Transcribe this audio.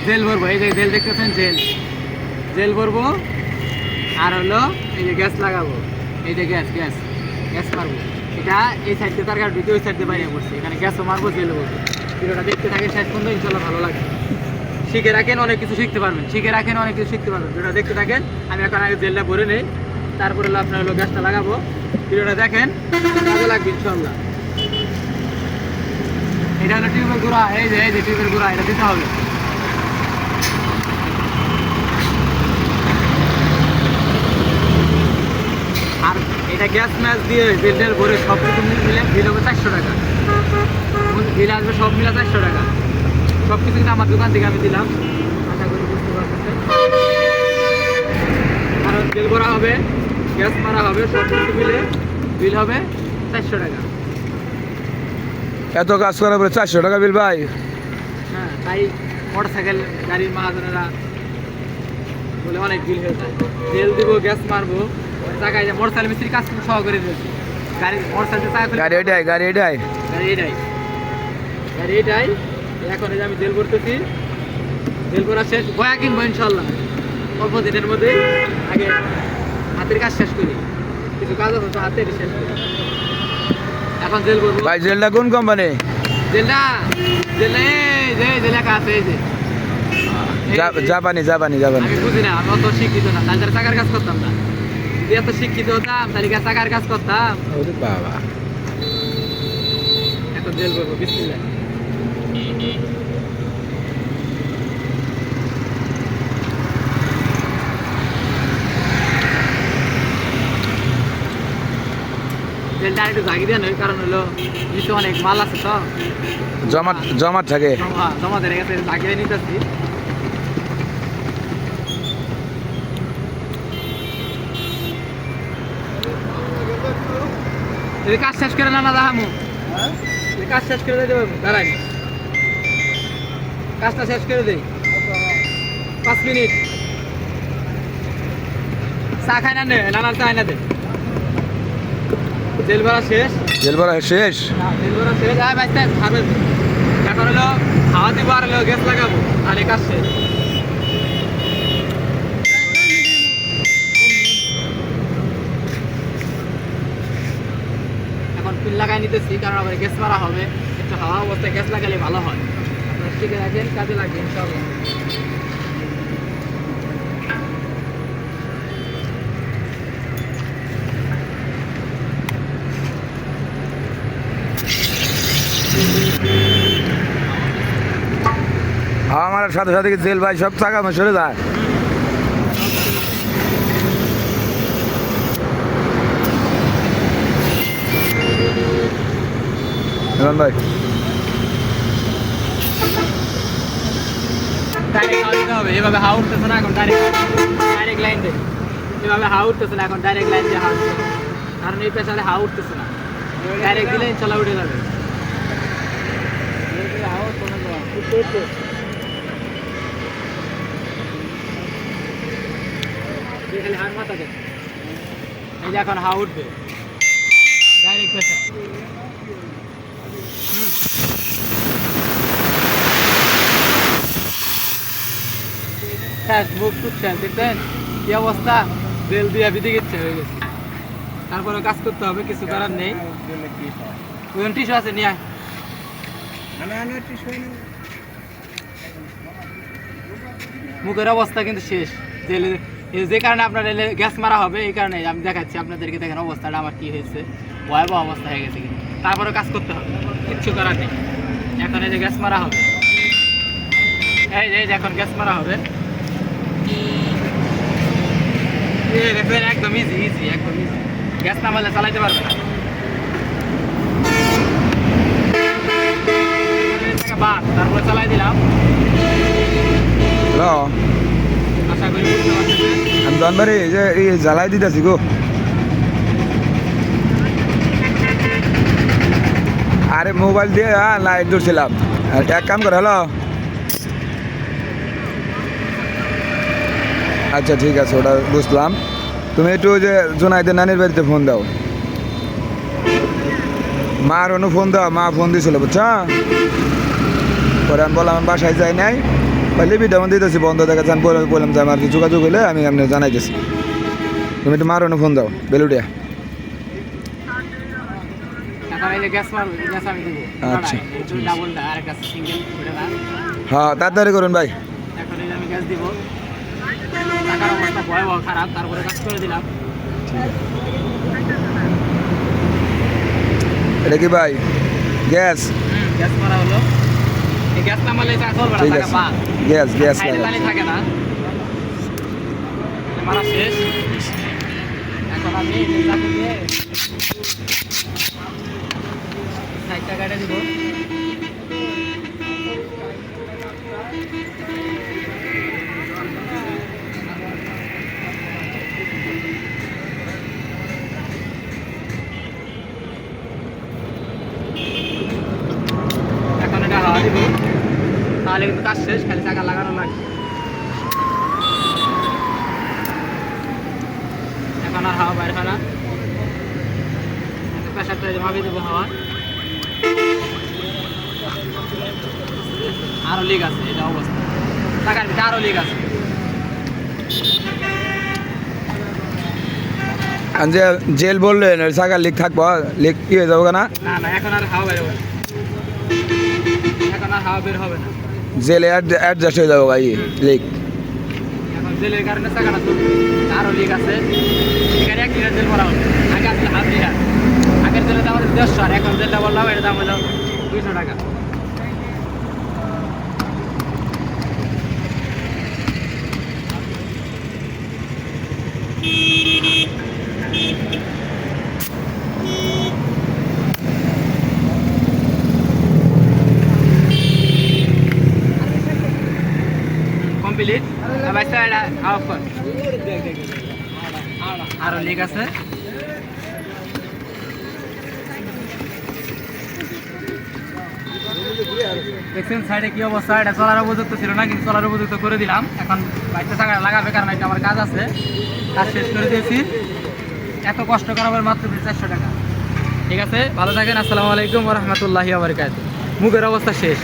Jail ভরবো, এই যে জেল দেখতেছেন, জেল জেল ভরবো। আর হলো এই যে গ্যাস লাগাবো, এই যে গ্যাস গ্যাস গ্যাস মারবো। এটা এই সাইড দিয়ে তার কারণ ওই সাইড দিয়ে বাইরে পড়ছে, এখানে গ্যাসও মারবো, জেল ভরবো। ভিডিওটা দেখতে থাকে শেষ পর্যন্ত, ইনশাল্লাহ ভালো লাগে। শিখে রাখেন, অনেক কিছু শিখতে পারবেন, শিখে রাখেন, অনেক কিছু শিখতে পারবেন। ভিডিওটা দেখতে থাকেন। আমি এখন আগে জেলটা ভরে নেই, তারপরে হলো আপনার হলো গ্যাসটা লাগাবো। ভিডিওটা দেখেন, কাজে লাগবে ইনশাল্লাহ। এটা হলো টিউবের গোড়া, এই যে টিউবের গোড়া, এটা দিতে হবে। আর এটা গ্যাস ম্যাচ দিয়ে জেল ভরে সব কিছু মিলে বিল হবে 400 টাকা। বিল আসবে সব মিলে 400 টাকা। সব কিছু কিন্তু আমার দোকান থেকে আমি দিলাম, আশা করি বুঝতে পারতেছেন। কারণ জেল ভরা হবে, গ্যাস মারা হবে, সব কিছু মিলে বিল হবে 400 টাকা। এত কাজ করার পরে 400 টাকা বিল ভাই? হ্যাঁ, তাই মোটরসাইকেল গাড়ির মাহাজনেরা বলে অনেক বিল হয়ে যায়। তেল দিব, গ্যাস মারবো, টাকায় যে মোটরসাইকেল মিস্ত্রি কাজ সহ করে দিয়েছে। গাড়ির মোটরসাইকেল গাড়ি এটাই গাড়ি এটাই এখন এই যে আমি তেল ভরতেছি, তেল ভরা শেষ, বয়া কিনবো ইনশাল্লাহ অল্প দিনের মধ্যে। আগে হাতের কাজ শেষ করি, কিছু কাজ আছে তো হাতের শেষ করি। এখন জেল ভরবো। ভাই জেলটা কোন কোম্পানি? জেলটা এই যে লেখা আছে, এই যে জাপানি। আমি বুঝি না, আমি অত শিক্ষিত না, তাহলে তার টাকার কাজ করতাম না। যদি এত শিক্ষিত হতাম তাহলে টাকার কাজ করতাম। ওরে বাবা, এখন জেল করবো, বিসমিল্লাহ। জেলটা একটু জাগি দেন, ওই কারণ হলো নিচে অনেক মাল আছে তো, জমা থাকে। জমা ধরে গেছে, জাগিয়ে নিতেছি। যদি কাজ শেষ করে না দেখামু, কাজ শেষ করে দিতে পারবো, দাঁড়াই কাজটা শেষ করে দেই 5 মিনিট। চা খাই না, নানার চা না দে। জেল ভরা শেষ, জেল ভরা শেষ। জেল ভরা শেষ। বাইতে খাবেন, এখন হলো খাওয়া দিব আর হলো গ্যাস লাগাবো, আর এই কাজ শেষ। এখন পিল লাগাই নিতেছি, কারণ আবার গ্যাস মারা হবে। একটু হাওয়া অবস্থায় গ্যাস লাগালে ভালো হয়। আপনারা শিখে রাখেন, কাজে লাগবে ইনশাআল্লাহ। আমার সাথে সাথে জেল ভাই সব টাকা সরে যায়। ভাই ডাইরেক্ট হাওয়া দিতে হবে, এভাবে হাওয়া উঠতেছে না এখন, ডাইরেক্ট লাইন দেয়। এভাবে হাওয়া উঠতেছে না এখন, ডাইরেক্ট লাইন দিয়ে হাওয়া দিতে হবে। কারণ এই পেছালে হাওয়া উঠতেছে না, ডাইরেক্ট দিলে ইনশাল্লাহ উঠে যাবে। খালি হার মাথা দেয়, এই যে এখন হাওয়া উঠবে ডাইরেক্ট পেছাল। মুখ টুকছে, দেখবেন কি অবস্থা, তেল দিয়ে বিদিকে ইচ্ছে হয়ে গেছে। তারপরে কাজ করতে হবে, কিছু করার নেই। টিস্যু আছে নিয়ে, মুখের অবস্থা কিন্তু শেষ। যে কারণে আপনার গ্যাস মারা হবে, এই কারণে আমি দেখাচ্ছি আপনাদেরকে, দেখেন অবস্থাটা আমার কি হয়েছে, ভয়াবহ অবস্থা হয়ে গেছে। কিন্তু তারপরে কাজ করতে হবে, কিচ্ছু করার নেই। এখন এই যে গ্যাস মারা হবে, এই যে এখন গ্যাস মারা হবে। একদম ইজি, একদম ইজি। গ্যাস না মারলে চালাইতে পারবে না। তারপরে চালাই দিলাম। আশা করি বুঝতে পারতেছেন। আমি দনবারে যে জ্বালাই দিতেছি গো। আরে মোবাইল দিয়ে লাইট ধরছিলাম। এক কাম করে, হ্যালো, আচ্ছা ঠিক আছে, ওটা বুঝলাম। তুমি একটু যে জোনাইদের নানির বাড়িতে ফোন দাও, মার অনু ফোন দাও, মা ফোন দিয়েছিল বুঝছো। পরে আমি বললাম আমি বাসায় যাই নাই, পাইলে ভিডিও মধ্যে দিতেছি বন্ধ দেখাচ্ছেন বললাম যে আমার যোগাযোগ হলে আমি আপনি জানাইতেছি। তুমি একটু মারো না ফোন দাও বেলুটিয়া। এখন এই যে গ্যাস মারবো, গ্যাস আমি দিব। আচ্ছা। তুমি ডাবলটা আর একটা সিঙ্গেল ওটা না। হ্যাঁ তাড়াতাড়ি করুন ভাই। এখন এই যে আমি গ্যাস দিব। টাকার অবস্থা ভয়াবহ খারাপ, তারপরে কাজ করে দিলাম। এটা কি ভাই গ্যাস? গ্যাস মারা হলো। এই গ্যাস না মারলে টাকা চলবে না, ঠিক টাকা আছে, পা। গ্যাস সাইডে লাগা। পানি থাকে না। মারা শেষ। এখন আমি এই চাকু দিয়ে সাইডটা কেটে দিব। এখন এটা হাওয়া দিব, তাহলে কিন্তু কাজ শেষ, খালি চাকা লাগানো লাগবে। এখন আর হাওয়া বাইরে হয় না। প্রেশারটা মাপিয়ে দেবো হাওয়া। আরো লিক আছে, এটা অবস্থা। চাকার ভিতরে আরো লিক আছে। আর যে জেল বললেন ওই শাখার লিক থাকবো, লিক কি হয়ে যাবো না? না না, এখন আর হাওয়া বের হবে না। এখন আর হাওয়া বের হবে না। জেলে অ্যাডজাস্ট হয়ে যাবো ভাই লিক। এখন জেলের কারণে চাকাটা চলবে। আরো লিক আছে। এখানে 1 লিটার জেল ভরা হলো। আগে আসলে 1/2 লিটার। আগের জেলের দাম হলো 150, আর এখন জেলটা বললাম এর দাম হলো 200 টাকা। কমপ্লিট। এবার এটা অফ কর। আরো লিক আছে। দেখছেন সাইডে কি অবস্থা? এটা চলার উপযুক্ত ছিল না, কিন্তু চলার উপযুক্ত করে দিলাম। এখন বাইকটা চাকা লাগাবে, কারণ এটা আমার কাজ আছে, কাজ শেষ করে দিয়েছি। এত কষ্ট করাবার মাত্র 400 টাকা। ঠিক আছে, ভালো থাকেন। আসসালামু আলাইকুম ওয়া রাহমাতুল্লাহি ওয়া বারাকাতুহু। মুখের অবস্থা শেষ।